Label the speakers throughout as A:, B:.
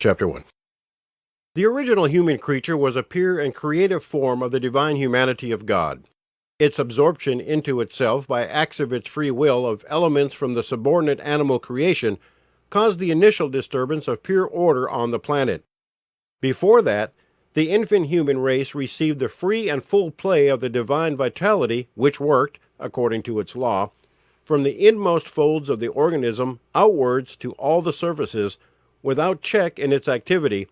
A: Chapter 1. The original human creature was a pure and creative form of the divine humanity of God. Its absorption into itself by acts of its free will of elements from the subordinate animal creation caused the initial disturbance of pure order on the planet. Before that, the infant human race received the free and full play of the divine vitality which worked, according to its law, from the inmost folds of the organism outwards to all the surfaces, without check in its activity,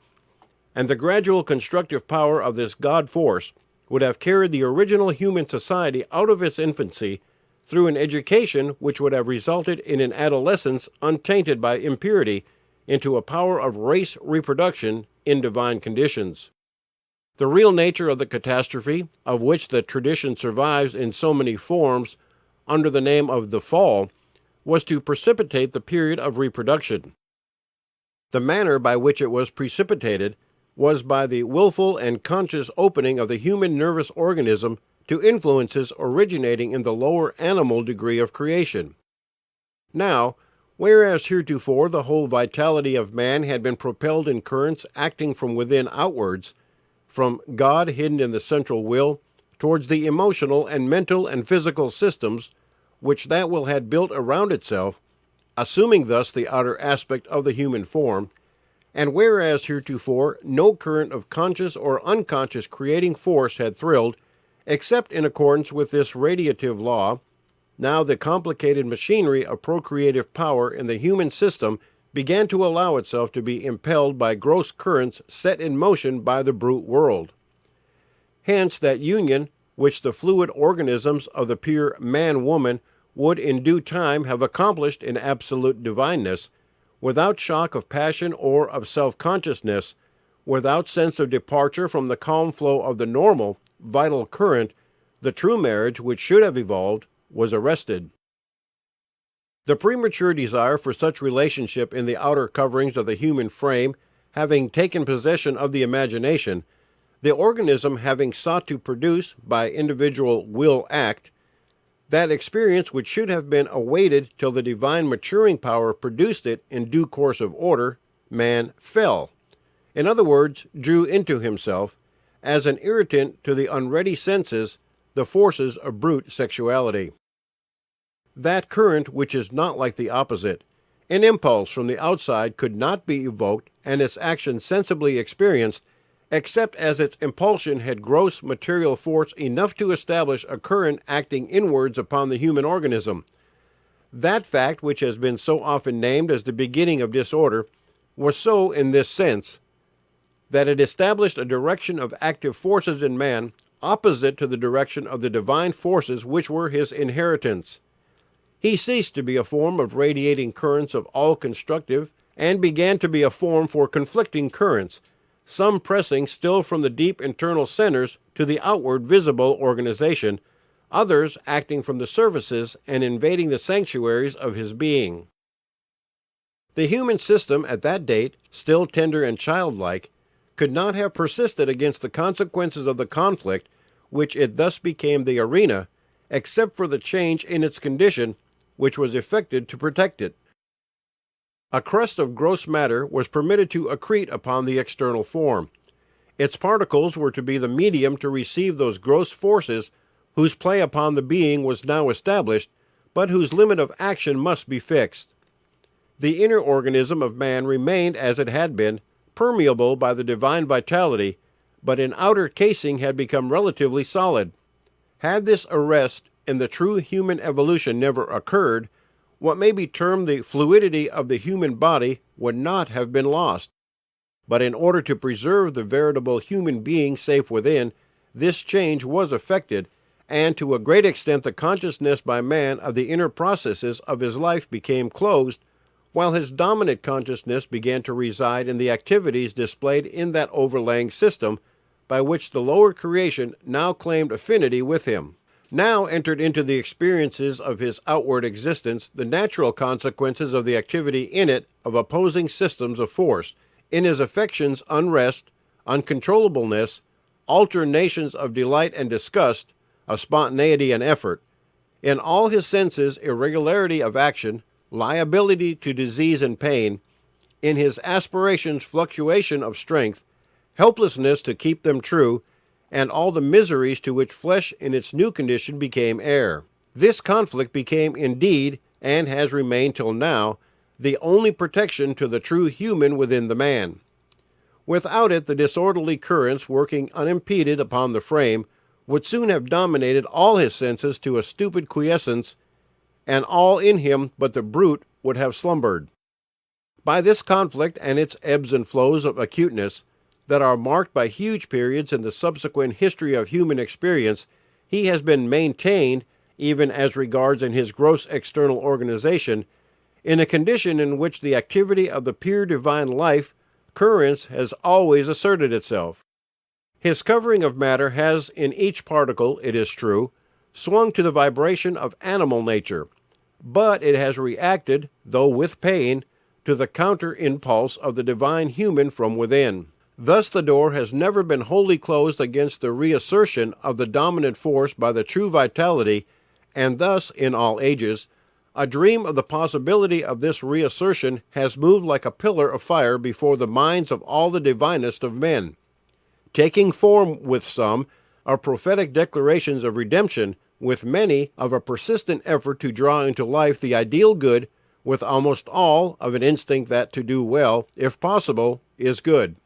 A: and the gradual constructive power of this God force would have carried the original human society out of its infancy through an education which would have resulted in an adolescence untainted by impurity into a power of race reproduction in divine conditions. The real nature of the catastrophe, of which the tradition survives in so many forms under the name of the fall, was to precipitate the period of reproduction. The manner by which it was precipitated was by the willful and conscious opening of the human nervous organism to influences originating in the lower animal degree of creation. Now, whereas heretofore the whole vitality of man had been propelled in currents acting from within outwards, from God hidden in the central will, towards the emotional and mental and physical systems which that will had built around itself, assuming thus the outer aspect of the human form, and whereas heretofore no current of conscious or unconscious creating force had thrilled, except in accordance with this radiative law, now the complicated machinery of procreative power in the human system began to allow itself to be impelled by gross currents set in motion by the brute world. Hence that union which the fluid organisms of the pure man-woman would in due time have accomplished in absolute divineness, without shock of passion or of self-consciousness, without sense of departure from the calm flow of the normal, vital current, the true marriage which should have evolved was arrested. The premature desire for such relationship in the outer coverings of the human frame having taken possession of the imagination, the organism having sought to produce, by individual will act, that experience which should have been awaited till the divine maturing power produced it in due course of order, man fell. In other words, drew into himself, as an irritant to the unready senses, the forces of brute sexuality. That current which is not like the opposite, an impulse from the outside could not be evoked and its action sensibly experienced, except as its impulsion had gross material force enough to establish a current acting inwards upon the human organism. That fact which has been so often named as the beginning of disorder was so in this sense, that it established a direction of active forces in man opposite to the direction of the divine forces which were his inheritance. He ceased to be a form of radiating currents of all constructive, and began to be a form for conflicting currents, some pressing still from the deep internal centers to the outward visible organization, others acting from the surfaces and invading the sanctuaries of his being. The human system at that date, still tender and childlike, could not have persisted against the consequences of the conflict which it thus became the arena, except for the change in its condition which was effected to protect it. A crust of gross matter was permitted to accrete upon the external form. Its particles were to be the medium to receive those gross forces whose play upon the being was now established, but whose limit of action must be fixed. The inner organism of man remained as it had been, permeable by the divine vitality, but in outer casing had become relatively solid. Had this arrest in the true human evolution never occurred, what may be termed the fluidity of the human body would not have been lost. But in order to preserve the veritable human being safe within, this change was effected, and to a great extent the consciousness by man of the inner processes of his life became closed, while his dominant consciousness began to reside in the activities displayed in that overlaying system by which the lower creation now claimed affinity with him. Now entered into the experiences of his outward existence the natural consequences of the activity in it of opposing systems of force, in his affections unrest, uncontrollableness, alternations of delight and disgust, of spontaneity and effort, in all his senses irregularity of action, liability to disease and pain, in his aspirations fluctuation of strength, helplessness to keep them true, and all the miseries to which flesh in its new condition became heir. This conflict became indeed, and has remained till now, the only protection to the true human within the man. Without it, the disorderly currents working unimpeded upon the frame would soon have dominated all his senses to a stupid quiescence, and all in him but the brute would have slumbered. By this conflict and its ebbs and flows of acuteness, that are marked by huge periods in the subsequent history of human experience, he has been maintained, even as regards in his gross external organization, in a condition in which the activity of the pure divine life currents has always asserted itself. His covering of matter has in each particle, it is true, swung to the vibration of animal nature, but it has reacted, though with pain, to the counter-impulse of the divine human from within. Thus the door has never been wholly closed against the reassertion of the dominant force by the true vitality, and thus, in all ages, a dream of the possibility of this reassertion has moved like a pillar of fire before the minds of all the divinest of men, taking form with some of prophetic declarations of redemption, with many of a persistent effort to draw into life the ideal good, with almost all of an instinct that to do well, if possible, is good.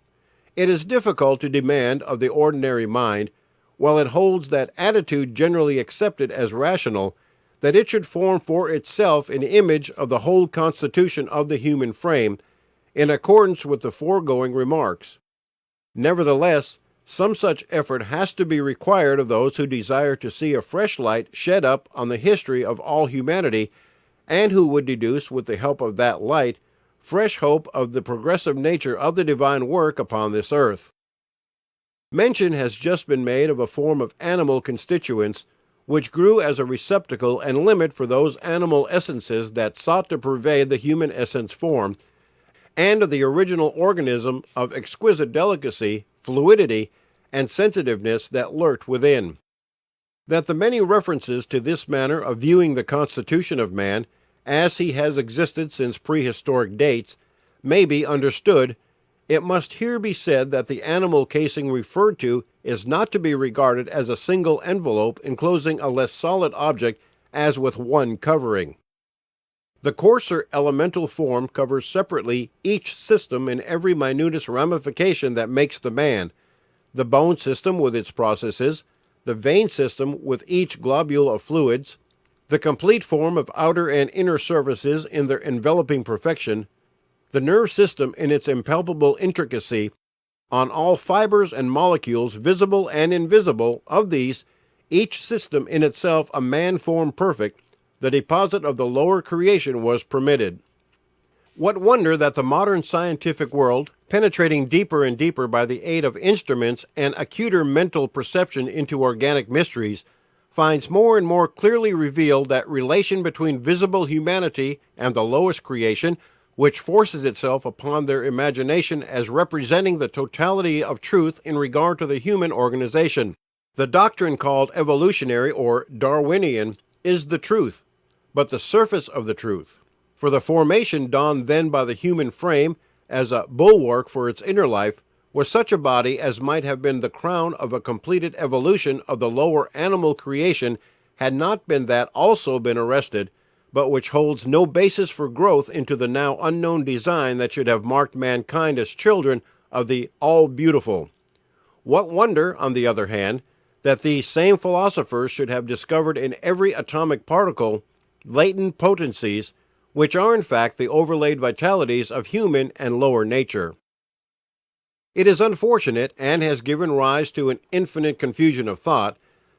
A: It is difficult to demand of the ordinary mind, while it holds that attitude generally accepted as rational, that it should form for itself an image of the whole constitution of the human frame, in accordance with the foregoing remarks. Nevertheless, some such effort has to be required of those who desire to see a fresh light shed up on the history of all humanity, and who would deduce, with the help of that light, fresh hope of the progressive nature of the divine work upon this earth. Mention has just been made of a form of animal constituents, which grew as a receptacle and limit for those animal essences that sought to pervade the human essence form, and of the original organism of exquisite delicacy, fluidity, and sensitiveness that lurked within. That the many references to this manner of viewing the constitution of man, as he has existed since prehistoric dates, may be understood, it must here be said that the animal casing referred to is not to be regarded as a single envelope enclosing a less solid object as with one covering. The coarser elemental form covers separately each system in every minutest ramification that makes the man, the bone system with its processes, the vein system with each globule of fluids, the complete form of outer and inner surfaces in their enveloping perfection, the nerve system in its impalpable intricacy, on all fibers and molecules, visible and invisible, of these, each system in itself a man-form perfect, the deposit of the lower creation was permitted. What wonder that the modern scientific world, penetrating deeper and deeper by the aid of instruments and acuter mental perception into organic mysteries, finds more and more clearly revealed that relation between visible humanity and the lowest creation, which forces itself upon their imagination as representing the totality of truth in regard to the human organization. The doctrine called evolutionary or Darwinian is the truth, but the surface of the truth. For the formation donned then by the human frame as a bulwark for its inner life was such a body as might have been the crown of a completed evolution of the lower animal creation had not been that also been arrested, but which holds no basis for growth into the now unknown design that should have marked mankind as children of the all-beautiful. What wonder, on the other hand, that these same philosophers should have discovered in every atomic particle latent potencies, which are in fact the overlaid vitalities of human and lower nature. It is unfortunate, and has given rise to an infinite confusion of thought,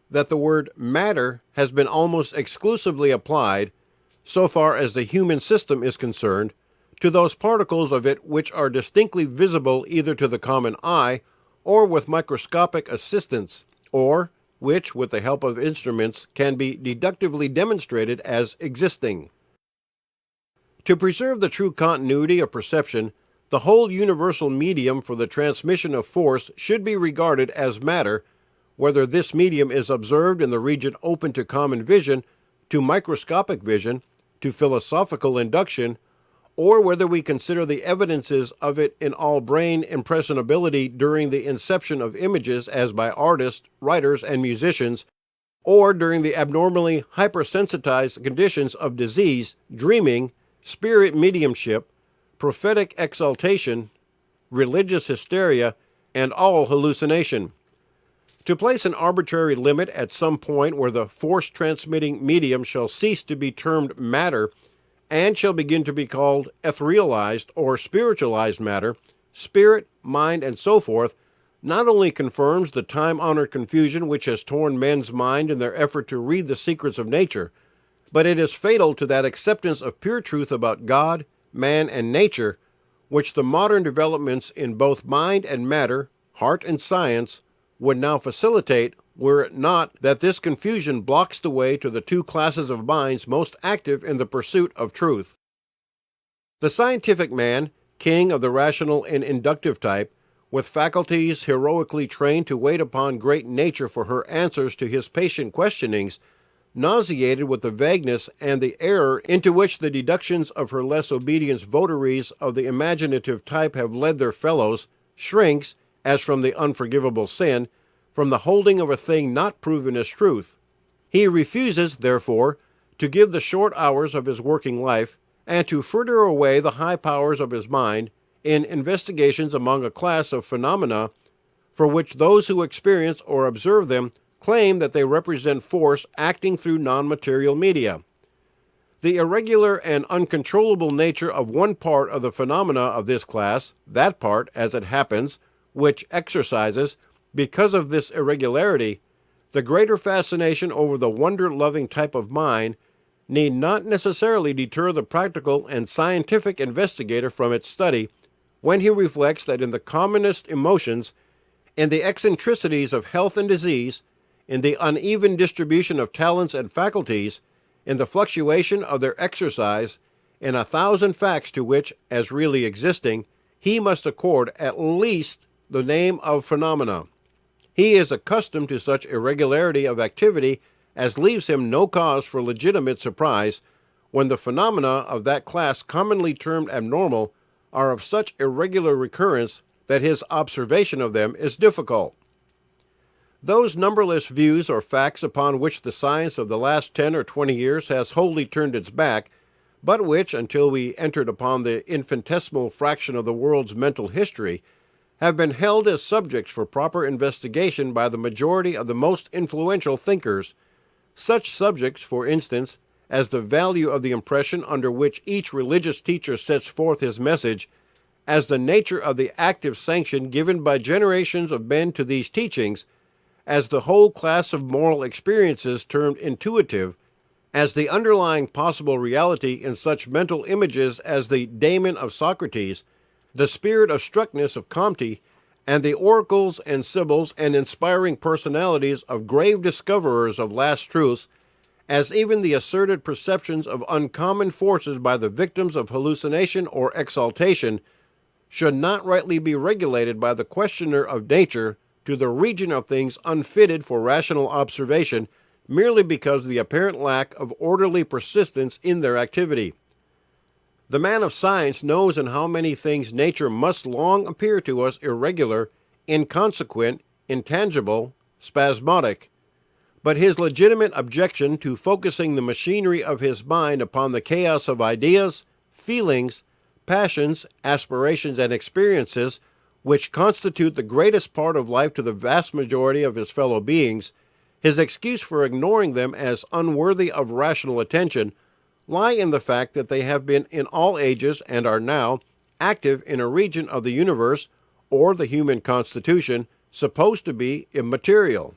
A: that the word matter has been almost exclusively applied, so far as the human system is concerned, to those particles of it which are distinctly visible either to the common eye or with microscopic assistance, or which, with the help of instruments, can be deductively demonstrated as existing. To preserve the true continuity of perception, the whole universal medium for the transmission of force should be regarded as matter, whether this medium is observed in the region open to common vision, to microscopic vision, to philosophical induction, or whether we consider the evidences of it in all brain impressionability during the inception of images as by artists, writers, and musicians, or during the abnormally hypersensitized conditions of disease, dreaming, spirit mediumship, prophetic exaltation, religious hysteria, and all hallucination. To place an arbitrary limit at some point where the force-transmitting medium shall cease to be termed matter and shall begin to be called etherealized or spiritualized matter, spirit, mind, and so forth, not only confirms the time-honored confusion which has torn men's mind in their effort to read the secrets of nature, but it is fatal to that acceptance of pure truth about God, man, and nature, which the modern developments in both mind and matter, heart and science, would now facilitate, were it not that this confusion blocks the way to the two classes of minds most active in the pursuit of truth. The scientific man, king of the rational and inductive type, with faculties heroically trained to wait upon great nature for her answers to his patient questionings, nauseated with the vagueness and the error into which the deductions of her less obedient votaries of the imaginative type have led their fellows, shrinks, as from the unforgivable sin, from the holding of a thing not proven as truth. He refuses, therefore, to give the short hours of his working life, and to fritter away the high powers of his mind, in investigations among a class of phenomena for which those who experience or observe them claim that they represent force acting through non-material media. The irregular and uncontrollable nature of one part of the phenomena of this class, that part, as it happens, which exercises, because of this irregularity, the greater fascination over the wonder-loving type of mind, need not necessarily deter the practical and scientific investigator from its study when he reflects that in the commonest emotions, in the eccentricities of health and disease, in the uneven distribution of talents and faculties, in the fluctuation of their exercise, in 1,000 facts to which, as really existing, he must accord at least the name of phenomena. He is accustomed to such irregularity of activity as leaves him no cause for legitimate surprise when the phenomena of that class commonly termed abnormal are of such irregular recurrence that his observation of them is difficult. Those numberless views or facts upon which the science of the last 10 or 20 years has wholly turned its back, but which, until we entered upon the infinitesimal fraction of the world's mental history, have been held as subjects for proper investigation by the majority of the most influential thinkers, such subjects, for instance, as the value of the impression under which each religious teacher sets forth his message, as the nature of the active sanction given by generations of men to these teachings, as the whole class of moral experiences termed intuitive, as the underlying possible reality in such mental images as the daemon of Socrates, the spirit of struckness of Comte, and the oracles and sibyls and inspiring personalities of grave discoverers of last truths, as even the asserted perceptions of uncommon forces by the victims of hallucination or exaltation, should not rightly be regulated by the questioner of nature to the region of things unfitted for rational observation, merely because of the apparent lack of orderly persistence in their activity. The man of science knows in how many things nature must long appear to us irregular, inconsequent, intangible, spasmodic. But his legitimate objection to focusing the machinery of his mind upon the chaos of ideas, feelings, passions, aspirations, and experiences, which constitute the greatest part of life to the vast majority of his fellow beings, his excuse for ignoring them as unworthy of rational attention, lie in the fact that they have been in all ages and are now active in a region of the universe, or the human constitution, supposed to be immaterial.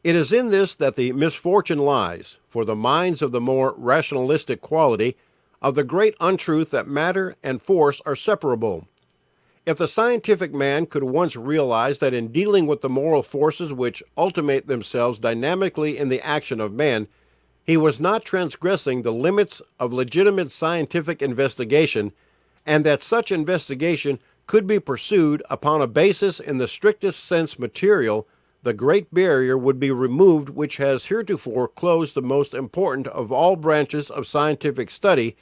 A: It is in this that the misfortune lies, for the minds of the more rationalistic quality, of the great untruth that matter and force are separable. If the scientific man could once realize that in dealing with the moral forces which ultimate themselves dynamically in the action of men, he was not transgressing the limits of legitimate scientific investigation, and that such investigation could be pursued upon a basis in the strictest sense material, the great barrier would be removed which has heretofore closed the most important of all branches of scientific study,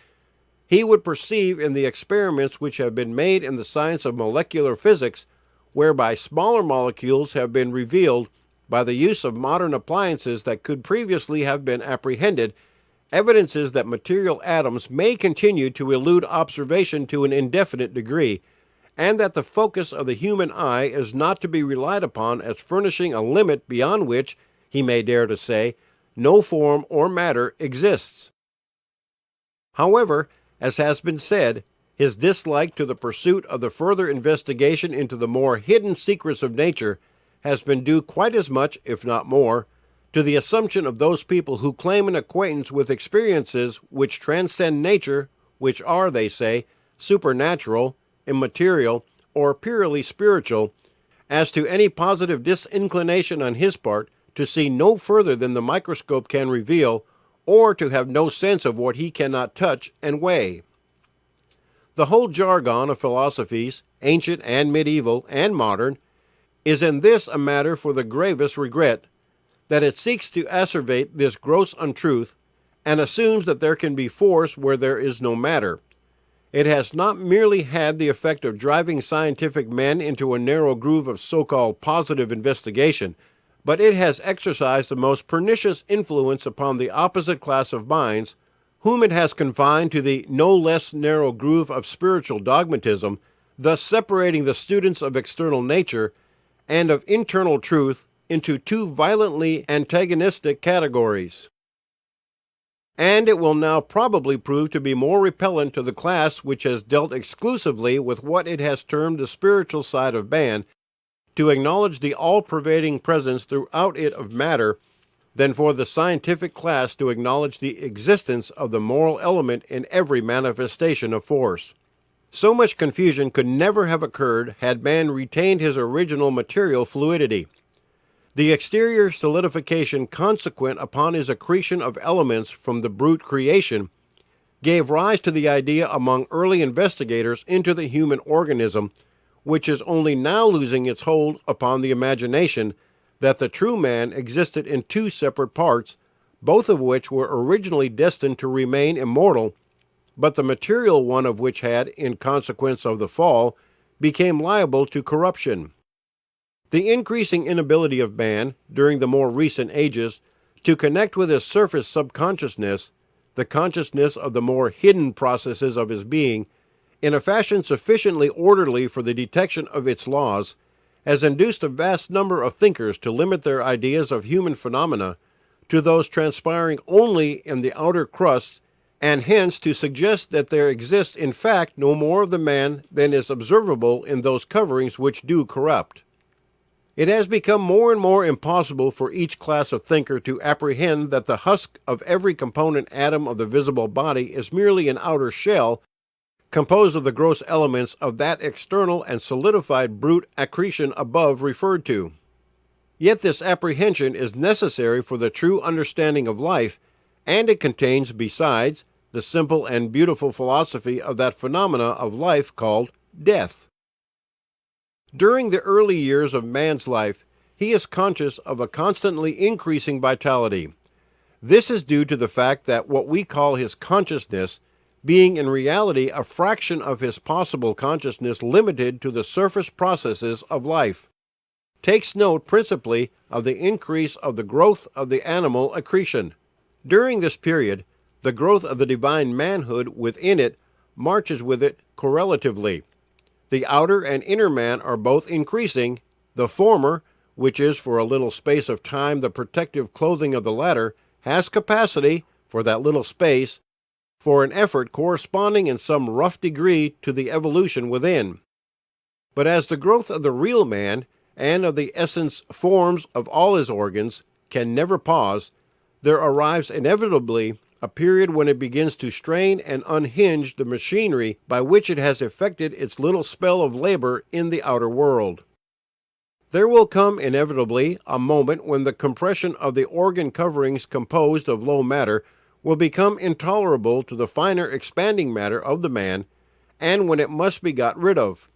A: he would perceive in the experiments which have been made in the science of molecular physics, whereby smaller molecules have been revealed by the use of modern appliances that could previously have been apprehended, evidences that material atoms may continue to elude observation to an indefinite degree, and that the focus of the human eye is not to be relied upon as furnishing a limit beyond which, he may dare to say, no form or matter exists. However, as has been said, his dislike to the pursuit of the further investigation into the more hidden secrets of nature has been due quite as much, if not more, to the assumption of those people who claim an acquaintance with experiences which transcend nature, which are, they say, supernatural, immaterial, or purely spiritual, as to any positive disinclination on his part to see no further than the microscope can reveal, or to have no sense of what he cannot touch and weigh. The whole jargon of philosophies, ancient and medieval and modern, is in this a matter for the gravest regret, that it seeks to asseverate this gross untruth, and assumes that there can be force where there is no matter. It has not merely had the effect of driving scientific men into a narrow groove of so-called positive investigation, but it has exercised the most pernicious influence upon the opposite class of minds, whom it has confined to the no less narrow groove of spiritual dogmatism, thus separating the students of external nature and of internal truth into two violently antagonistic categories. And it will now probably prove to be more repellent to the class which has dealt exclusively with what it has termed the spiritual side of man, to acknowledge the all-pervading presence throughout it of matter, than for the scientific class to acknowledge the existence of the moral element in every manifestation of force. So much confusion could never have occurred had man retained his original material fluidity. The exterior solidification consequent upon his accretion of elements from the brute creation gave rise to the idea among early investigators into the human organism, which is only now losing its hold upon the imagination, that the true man existed in two separate parts, both of which were originally destined to remain immortal, but the material one of which had, in consequence of the fall, became liable to corruption. The increasing inability of man, during the more recent ages, to connect with his surface subconsciousness, the consciousness of the more hidden processes of his being, in a fashion sufficiently orderly for the detection of its laws, has induced a vast number of thinkers to limit their ideas of human phenomena to those transpiring only in the outer crust, and hence to suggest that there exists in fact no more of the man than is observable in those coverings which do corrupt. It has become more and more impossible for each class of thinker to apprehend that the husk of every component atom of the visible body is merely an outer shell, composed of the gross elements of that external and solidified brute accretion above referred to. Yet this apprehension is necessary for the true understanding of life, and it contains, besides, the simple and beautiful philosophy of that phenomena of life called death. During the early years of man's life, he is conscious of a constantly increasing vitality. This is due to the fact that what we call his consciousness, being in reality a fraction of his possible consciousness limited to the surface processes of life, takes note principally of the increase of the growth of the animal accretion. During this period, the growth of the divine manhood within it marches with it correlatively. The outer and inner man are both increasing, the former, which is for a little space of time the protective clothing of the latter, has capacity, for that little space, for an effort corresponding in some rough degree to the evolution within. But as the growth of the real man, and of the essence forms of all his organs, can never pause, there arrives inevitably a period when it begins to strain and unhinge the machinery by which it has effected its little spell of labor in the outer world. There will come inevitably a moment when the compression of the organ coverings composed of low matter will become intolerable to the finer expanding matter of the man, and when it must be got rid of.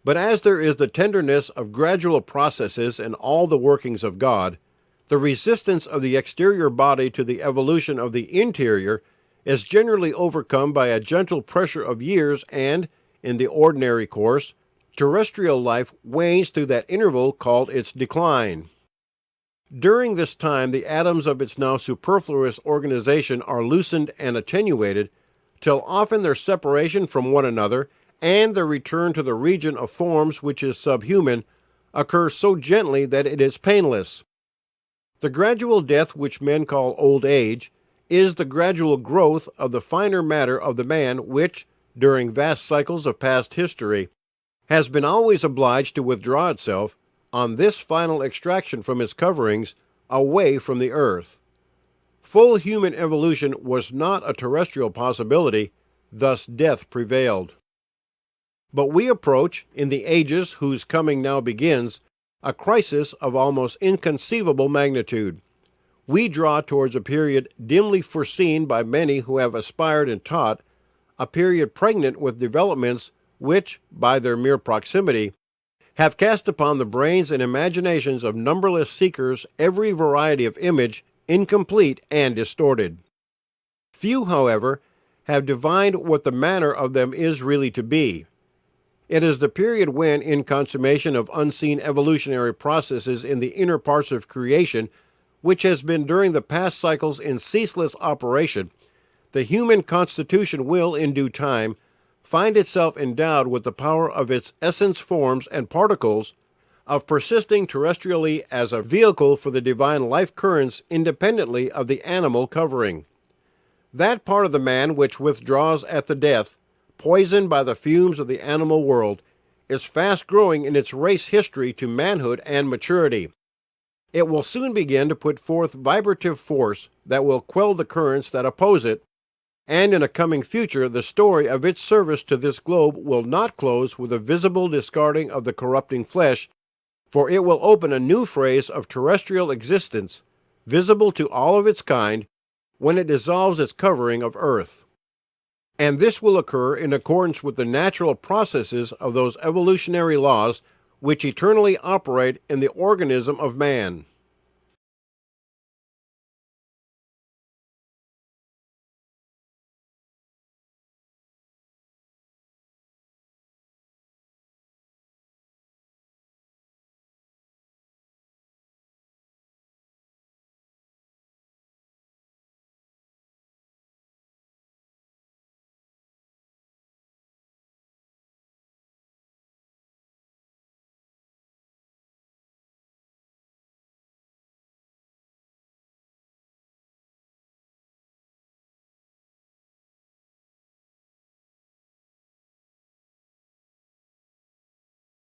A: But as there is the tenderness of gradual processes in all the workings of God, the resistance of the exterior body to the evolution of the interior is generally overcome by a gentle pressure of years and, in the ordinary course, terrestrial life wanes through that interval called its decline. During this time, the atoms of its now superfluous organization are loosened and attenuated, till often their separation from one another and their return to the region of forms which is subhuman occurs so gently that it is painless. The gradual death which men call old age is the gradual growth of the finer matter of the man which, during vast cycles of past history, has been always obliged to withdraw itself, on this final extraction from its coverings, away from the earth. Full human evolution was not a terrestrial possibility, thus death prevailed. But we approach, in the ages whose coming now begins, a crisis of almost inconceivable magnitude. We draw towards a period dimly foreseen by many who have aspired and taught, a period pregnant with developments which, by their mere proximity, have cast upon the brains and imaginations of numberless seekers every variety of image, incomplete and distorted. Few, however, have divined what the manner of them is really to be. It is the period when, in consummation of unseen evolutionary processes in the inner parts of creation, which has been during the past cycles in ceaseless operation, the human constitution will, in due time, find itself endowed with the power of its essence forms and particles of persisting terrestrially as a vehicle for the divine life currents independently of the animal covering. That part of the man which withdraws at the death, poisoned by the fumes of the animal world, is fast growing in its race history to manhood and maturity. It will soon begin to put forth vibrative force that will quell the currents that oppose it, and in a coming future the story of its service to this globe will not close with a visible discarding of the corrupting flesh, for it will open a new phase of terrestrial existence, visible to all of its kind, when it dissolves its covering of earth. And this will occur in accordance with the natural processes of those evolutionary laws which eternally operate in the organism of man.